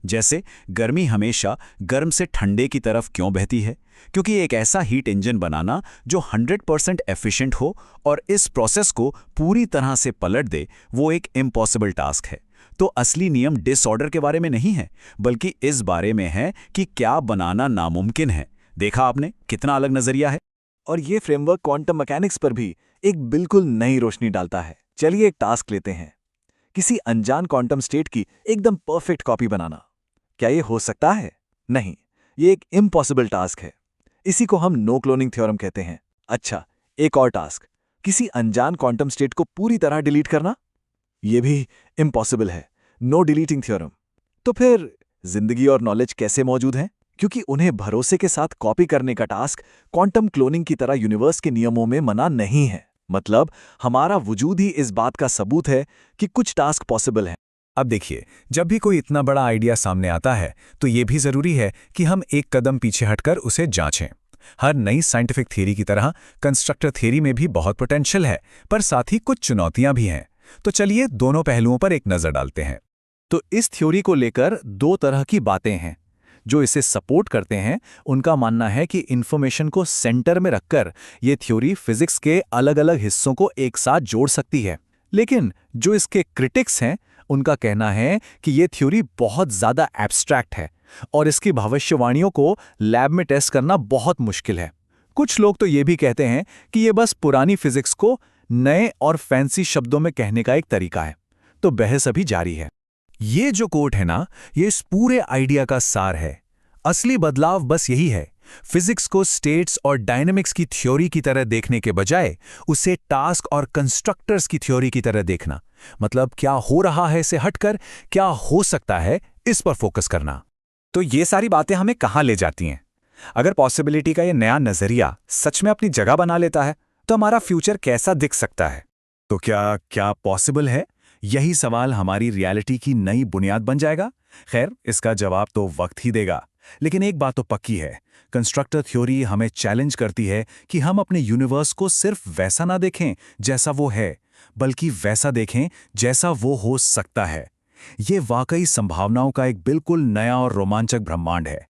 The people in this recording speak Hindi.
जैसे गर्मी हमेशा गर्म से ठंडे की तरफ क्यों बहती है? क्योंकि एक ऐसा हीट इंजन बनाना जो 100% एफिशिएंट हो और इस प्रोसेस को पूरी तरह से पलट दे, वो एक इम्पॉसिबल टास्क है। तो असली नियम डिसऑर्डर के बारे में नहीं है, बल्कि इस बारे में है कि क्या बनाना नामुमकिन है। देखा आपने कितना अलग नजरिया है। और ये फ्रेमवर्क क्वांटम मैकेनिक्स पर भी एक बिल्कुल नई रोशनी डालता है। चलिए एक टास्क लेते हैं, किसी अनजान क्वांटम स्टेट की एकदम परफेक्ट कॉपी बनाना। क्या ये हो सकता है? नहीं, ये एक इम्पॉसिबल टास्क है। इसी को हम नो क्लोनिंग थ्योरम कहते हैं। अच्छा, एक और टास्क, किसी अनजान क्वांटम स्टेट को पूरी तरह डिलीट करना। ये भी इम्पॉसिबल है, नो डिलीटिंग थ्योरम। तो फिर जिंदगी और नॉलेज कैसे मौजूद हैं? क्योंकि उन्हें भरोसे के साथ कॉपी करने का टास्क क्वांटम क्लोनिंग की तरह यूनिवर्स के नियमों में मना नहीं है। मतलब हमारा वजूद ही इस बात का सबूत है कि कुछ टास्क पॉसिबल हैं। अब देखिए, जब भी कोई इतना बड़ा आइडिया सामने आता है तो ये भी जरूरी है कि हम एक कदम पीछे हटकर उसे जांचें। हर नई साइंटिफिक थ्योरी की तरह कंस्ट्रक्टर थ्योरी में भी बहुत पोटेंशियल है, पर साथ ही कुछ चुनौतियां भी हैं। तो चलिए दोनों पहलुओं पर एक नजर डालते हैं। तो इस थ्योरी को लेकर दो तरह की बातें हैं। जो इसे सपोर्ट करते हैं उनका मानना है कि इंफॉर्मेशन को सेंटर में रखकर ये थ्योरी फिजिक्स के अलग अलग हिस्सों को एक साथ जोड़ सकती है। लेकिन जो इसके क्रिटिक्स हैं उनका कहना है कि ये थ्योरी बहुत ज़्यादा एब्स्ट्रैक्ट है और इसकी भविष्यवाणियों को लैब में टेस्ट करना बहुत मुश्किल है। कुछ लोग तो ये भी कहते हैं कि ये बस पुरानी फिजिक्स को नए और फैंसी शब्दों में कहने का एक तरीका है। तो बहस अभी जारी है। ये जो कोट है ना, ये इस पूरे आइडिया का सार है। असली बदलाव बस यही है, फिजिक्स को स्टेट्स और डायनेमिक्स की थ्योरी की तरह देखने के बजाय उसे टास्क और कंस्ट्रक्टर्स की थ्योरी की तरह देखना। मतलब क्या हो रहा है से हटकर क्या हो सकता है, इस पर फोकस करना। तो ये सारी बातें हमें कहाँ ले जाती हैं? अगर पॉसिबिलिटी का ये नया नजरिया सच में अपनी जगह बना लेता है तो हमारा फ्यूचर कैसा दिख सकता है? तो क्या क्या पॉसिबल है? यही सवाल हमारी रियलिटी की नई बुनियाद बन जाएगा। खैर, इसका जवाब तो वक्त ही देगा। लेकिन एक बात तो पक्की है, कंस्ट्रक्टर थ्योरी हमें चैलेंज करती है कि हम अपने यूनिवर्स को सिर्फ वैसा ना देखें जैसा वो है, बल्कि वैसा देखें जैसा वो हो सकता है। ये वाकई संभावनाओं का एक बिल्कुल नया और रोमांचक ब्रह्मांड है।